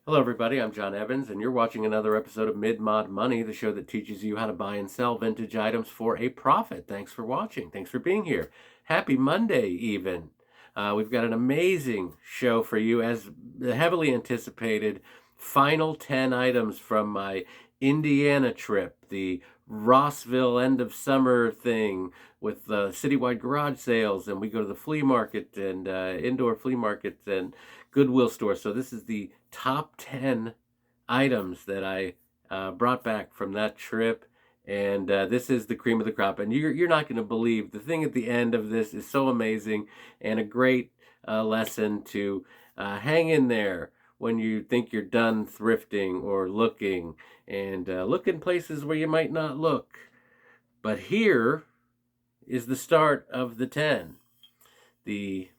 Hello, everybody. I'm John Evans, and you're watching another episode of Mid-Mod Money, the show that teaches you how to buy and sell vintage items for a profit. Thanks for watching. Thanks for being here. Happy Monday, even. We've got an amazing show for you, as the heavily anticipated final 10 items from my Indiana trip, the Rossville end of summer thing with citywide garage sales, and we go to the flea market and indoor flea markets and Goodwill store. So this is the top 10 items that I brought back from that trip. And this is the cream of the crop. And you're not going to believe the thing at the end of this is so amazing and a great lesson to hang in there when you think you're done thrifting or looking, and look in places where you might not look. But here is the start of the 10.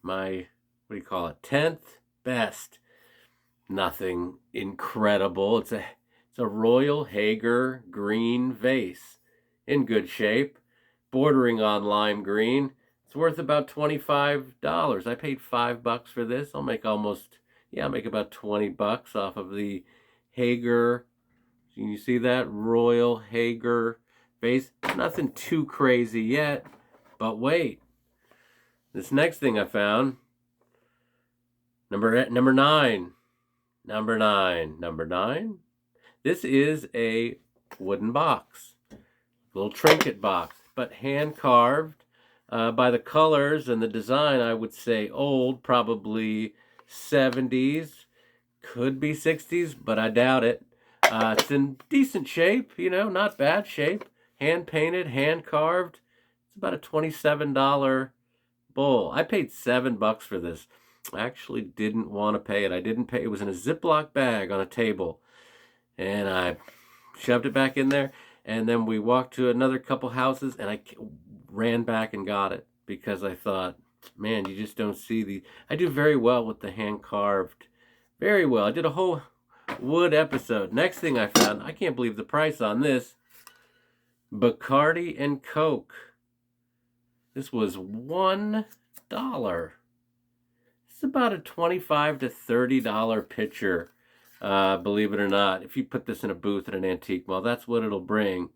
My, what do you call it, 10th best. Nothing incredible. It's a Royal Haeger green vase in good shape, bordering on lime green. It's worth about $25. I paid $5 for this. I'll make about $20 off of the Haeger. Can you see that Royal Haeger vase? Nothing too crazy yet, but wait. This next thing I found, number 9. Number nine. This is a wooden box, little trinket box, but hand carved. By the colors and the design, I would say old, probably 70s, could be 60s, but I doubt it. It's in decent shape, not bad shape. Hand painted, hand carved. It's about a $27 bowl. I paid $7 for this. I actually didn't want to pay it. I didn't pay. It was in a Ziploc bag on a table, and I shoved it back in there. And then we walked to another couple houses, and I ran back and got it because I thought, man, you just don't see the. I do very well with the hand carved, very well. I did a whole wood episode. Next thing I found, I can't believe the price on this. Bicrdi and Coke. This was $1. It's about a $25 to $30 pitcher, believe it or not. If you put this in a booth at an antique mall, that's what it'll bring.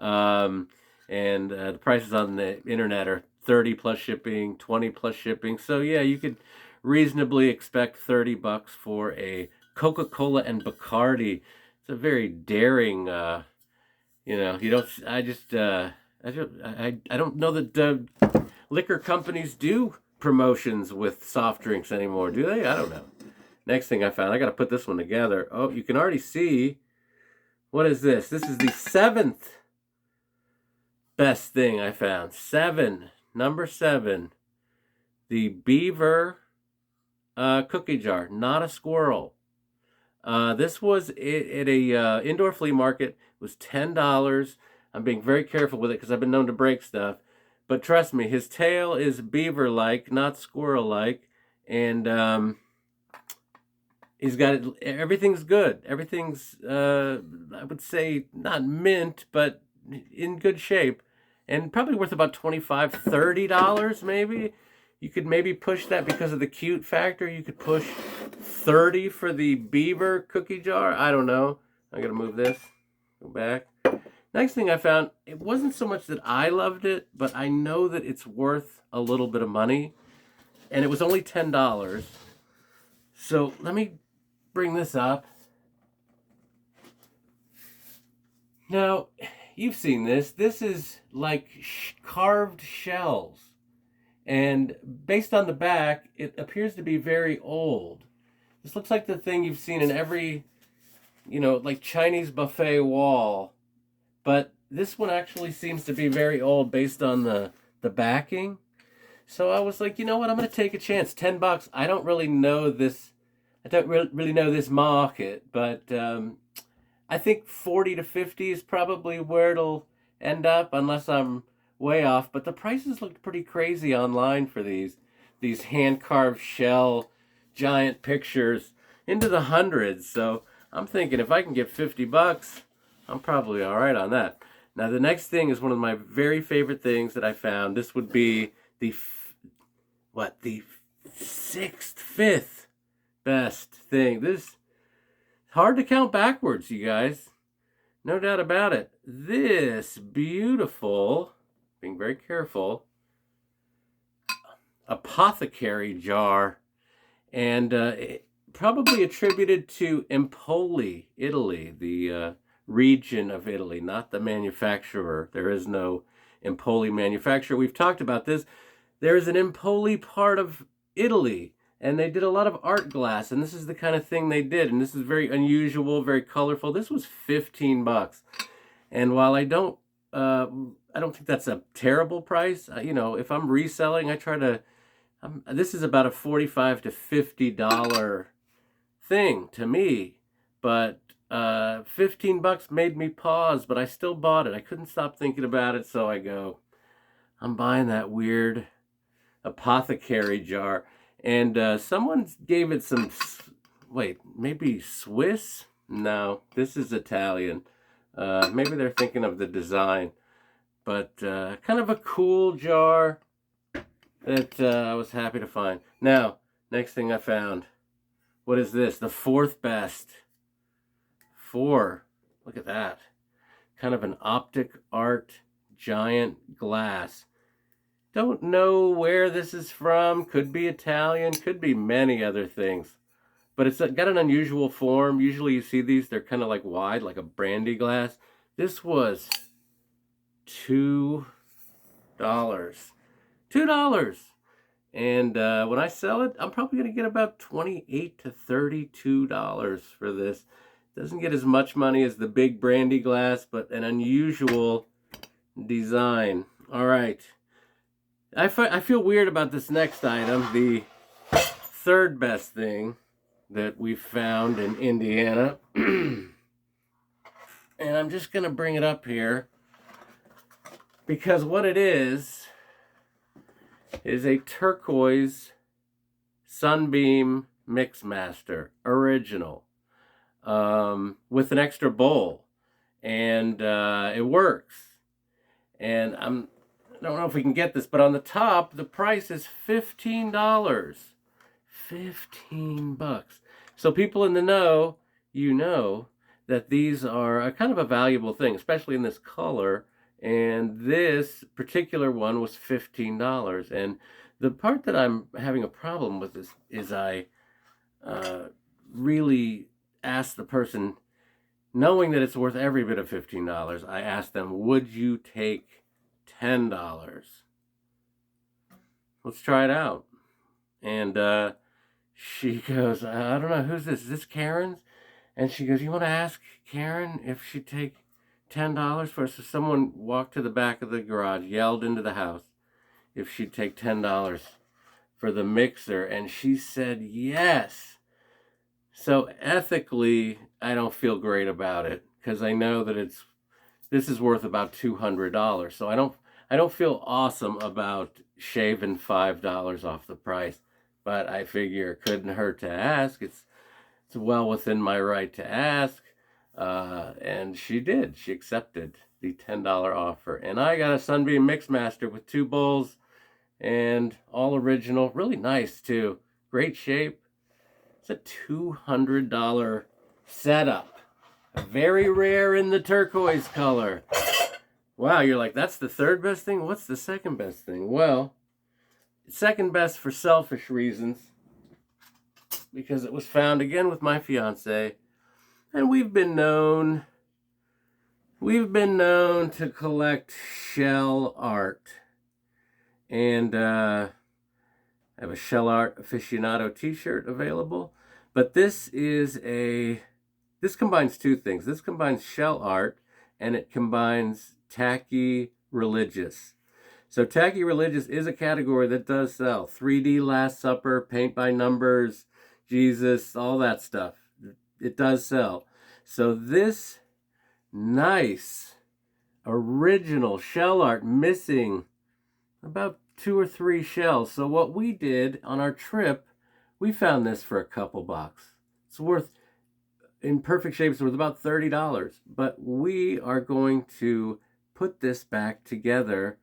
And the prices on the internet are 30 plus shipping, 20 plus shipping. So yeah, you could reasonably expect $30 for a Coca-Cola and Bicrdi. It's a very daring, you don't. I don't know that liquor companies do promotions with soft drinks anymore, do they? I don't know. Next thing I found, I got to put this one together. Oh, you can already see. What is this? This is the 7th best thing I found. Number 7. The beaver cookie jar, not a squirrel. This was at a indoor flea market. It was $10. I'm being very careful with it because I've been known to break stuff. But trust me, his tail is beaver-like, not squirrel-like. And he's got it. Everything's good. Everything's, I would say, not mint, but in good shape. And probably worth about $25, $30 maybe. You could maybe push that because of the cute factor. You could push 30 for the beaver cookie jar. I don't know. I gotta move this. Go back. Next thing I found, it wasn't so much that I loved it, but I know that it's worth a little bit of money. And it was only $10. So let me bring this up. Now, you've seen this. This is like carved shells. And based on the back, it appears to be very old. This looks like the thing you've seen in every, like Chinese buffet wall. But this one actually seems to be very old based on the backing. So I was like, you know what? I'm going to take a chance. $10. I don't really know this. I don't really know this market, but I think 40 to 50 is probably where it'll end up, unless I'm way off. But the prices looked pretty crazy online for these hand carved shell giant pictures, into the hundreds. So I'm thinking if I can get $50, I'm probably all right on that. Now the next thing is one of my very favorite things that I found. This would be the fifth best thing. hard to count backwards, you guys. No doubt about it. This beautiful, being very careful, apothecary jar, and probably attributed to Empoli, Italy, the region of Italy, not the manufacturer. There is no Empoli manufacturer. We've talked about this. There is an Empoli part of Italy, and they did a lot of art glass, and this is the kind of thing they did, and this is very unusual, very colorful. This was 15 bucks, and while I don't think that's a terrible price. You know, if I'm reselling, I try to. This is about a $45 to $50 thing to me, but 15 bucks made me pause, but I still bought it. I couldn't stop thinking about it, so I go, I'm buying that weird apothecary jar. And someone gave it some, wait, maybe Swiss? No, this is Italian. Maybe they're thinking of the design, but kind of a cool jar that I was happy to find. Now, next thing I found, what is this? The fourth best. 4. Look at that. Kind of an optic art giant glass. Don't know where this is from. Could be Italian, could be many other things. But it's got an unusual form. Usually you see these, they're kind of like wide, like a brandy glass. This was $2. $2. And when I sell it, I'm probably going to get about $28 to $32 for this. Doesn't get as much money as the big brandy glass, but an unusual design. All right. I feel weird about this next item, the third best thing that we found in Indiana. And I'm just going to bring it up here because what it is a turquoise Sunbeam Mixmaster original with an extra bowl, and it works. And I don't know if we can get this, but on the top the price is $15. 15 bucks. So people in the know, you know that these are a kind of a valuable thing, especially in this color. And this particular one was $15. And the part that I'm having a problem with is I really asked the person, knowing that it's worth every bit of $15, I asked them, would you take $10? Let's try it out. And she goes, I don't know, who's this? Is this Karen's? And she goes, you want to ask Karen if she'd take $10 for it? So someone walked to the back of the garage, yelled into the house if she'd take $10 for the mixer, and she said yes. So ethically, I don't feel great about it because I know that this is worth about $200. So I don't feel awesome about shaving $5 off the price, but I figure it couldn't hurt to ask. It's well within my right to ask. And she did. She accepted the $10 offer. And I got a Sunbeam Mixmaster with 2 bowls and all original. Really nice, too. Great shape. It's a $200 setup. Very rare in the turquoise color. Wow, you're like, that's the third best thing? What's the second best thing? Well, second best for selfish reasons, because it was found again with my fiance. And we've been known to collect shell art. And I have a shell art aficionado t-shirt available. But this combines 2 things. This combines shell art and it combines tacky religious. So tacky religious is a category that does sell. 3D Last Supper, paint by numbers, Jesus, all that stuff. It does sell. So this nice original shell art missing about 2 or 3 shells. So what we did on our trip, we found this for a couple bucks. It's worth, in perfect shape, it's worth about $30. But we are going to put this back together.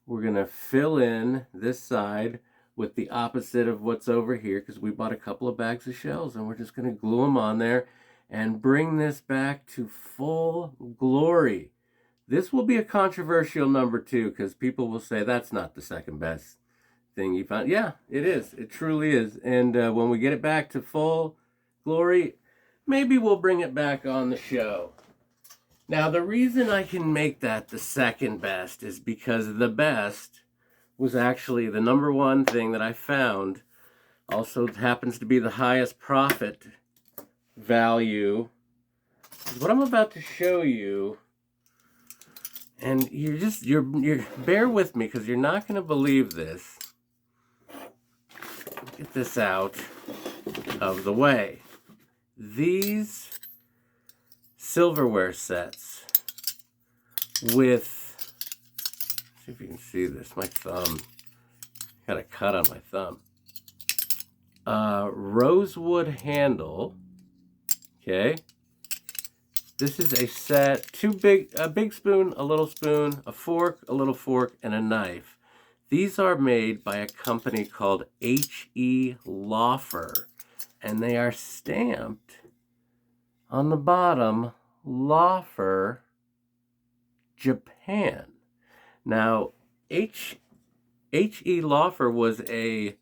We're going to fill in this side with the opposite of what's over here because we bought a couple of bags of shells and we're just going to glue them on there. and bring this back to full glory. This will be a controversial number 2 because people will say that's not the second best thing you found. Yeah, it is. It truly is. And when we get it back to full glory, maybe we'll bring it back on the show. Now, the reason I can make that the second best is because the best was actually the number 1 thing that I found. Also happens to be the highest profit value. What I'm about to show you, and you're bear with me because you're not going to believe this. Get this out of the way. These silverware sets with, see if you can see this, my thumb, got a cut on my thumb. Rosewood handle, okay. This is a set, a big spoon, a little spoon, a fork, a little fork, and a knife. These are made by a company called H.E. Lauffer, and they are stamped on the bottom, Lauffer, Japan. Now, H.E. Lauffer was a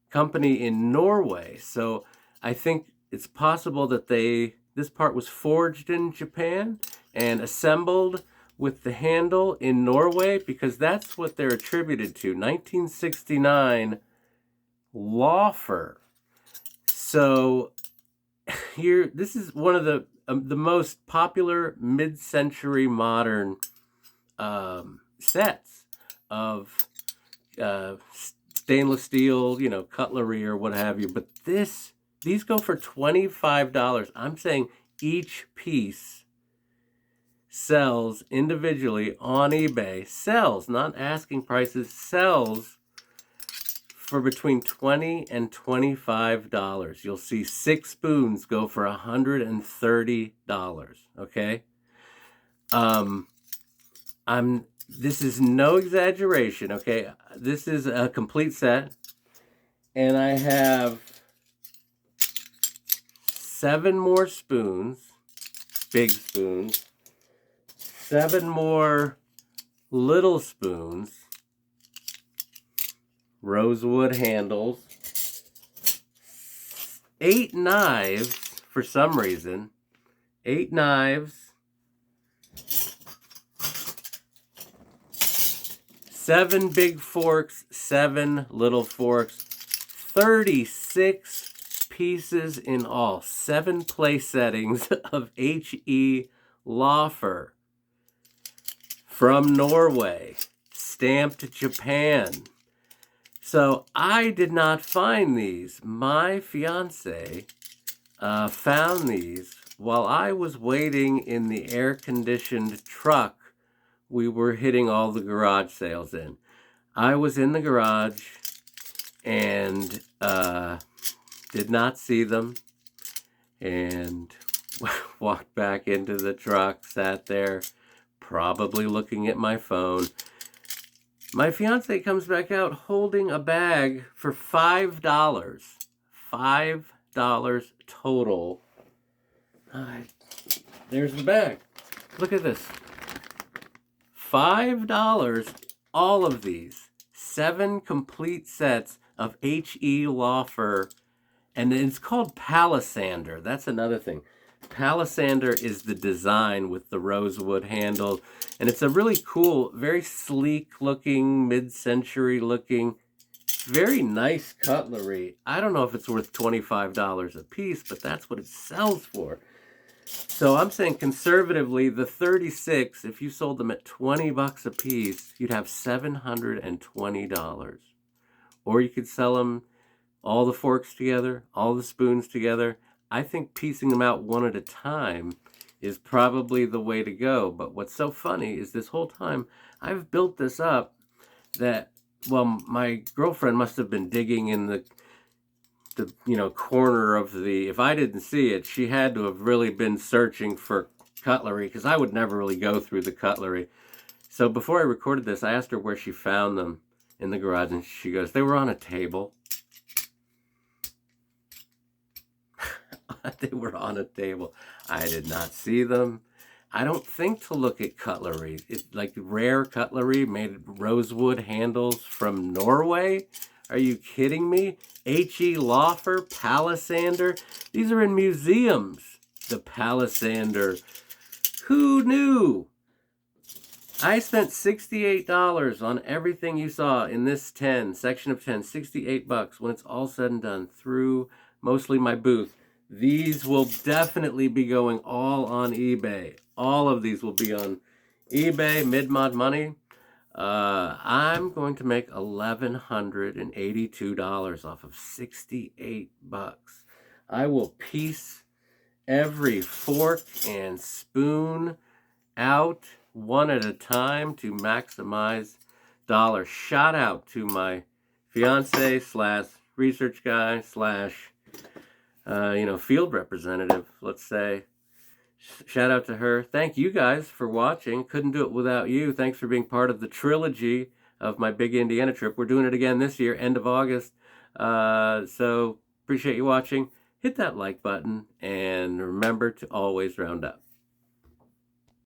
company in Norway, so I think it's possible that this part was forged in Japan and assembled with the handle in Norway, because that's what they're attributed to. 1969 Lauffer. So here, this is one of the most popular mid-century modern sets of stainless steel, cutlery or what have you. But these go for $25. I'm saying each piece sells individually on eBay, not asking prices, sells for between $20 and $25. You'll see 6 spoons go for $130, okay? This is no exaggeration, okay? This is a complete set, and I have 7 more spoons, big spoons, 7 more little spoons, rosewood handles, 8 knives for some reason, 8 knives, 7 big forks, 7 little forks, 36 pieces in all, 7 place settings of H.E. Lauffer from Norway, stamped Japan. So I did not find these. My fiance found these while I was waiting in the air-conditioned truck. We were hitting all the garage sales in. I was in the garage and did not see them, and walked back into the truck, sat there, probably looking at my phone. My fiance comes back out holding a bag for $5. $5 total. There's the bag. Look at this. $5, all of these. 7 complete sets of H.E. Lauffer. And it's called palisander. That's another thing. Palisander is the design with the rosewood handle. And it's a really cool, very sleek looking, mid-century looking, very nice cutlery. I don't know if it's worth $25 a piece, but that's what it sells for. So I'm saying conservatively, the 36, if you sold them at $20 a piece, you'd have $720. Or you could sell them all the forks together, all the spoons together. I think piecing them out one at a time is probably the way to go. But what's so funny is this whole time I've built this up that, well, my girlfriend must have been digging in the corner of the, if I didn't see it, she had to have really been searching for cutlery, because I would never really go through the cutlery. So before I recorded this, I asked her where she found them in the garage, and she goes, they were on a table. They were on a table. I did not see them. I don't think to look at cutlery. It's like rare cutlery made rosewood handles from Norway. Are you kidding me? H.E. Lauffer, palisander. These are in museums. The palisander. Who knew? I spent $68 on everything you saw in this section of 10. $68 when it's all said and done through mostly my booth. These will definitely be going all on eBay. All of these will be on eBay, Mid-Mod Money. I'm going to make $1,182 off of $68. I will piece every fork and spoon out one at a time to maximize dollars. Shout out to my fiance / research guy / field representative, let's say. Shout out to her. Thank you guys for watching. Couldn't do it without you. Thanks for being part of the trilogy of my big Indiana trip. We're doing it again this year, end of August. So appreciate you watching. Hit that like button and remember to always round up.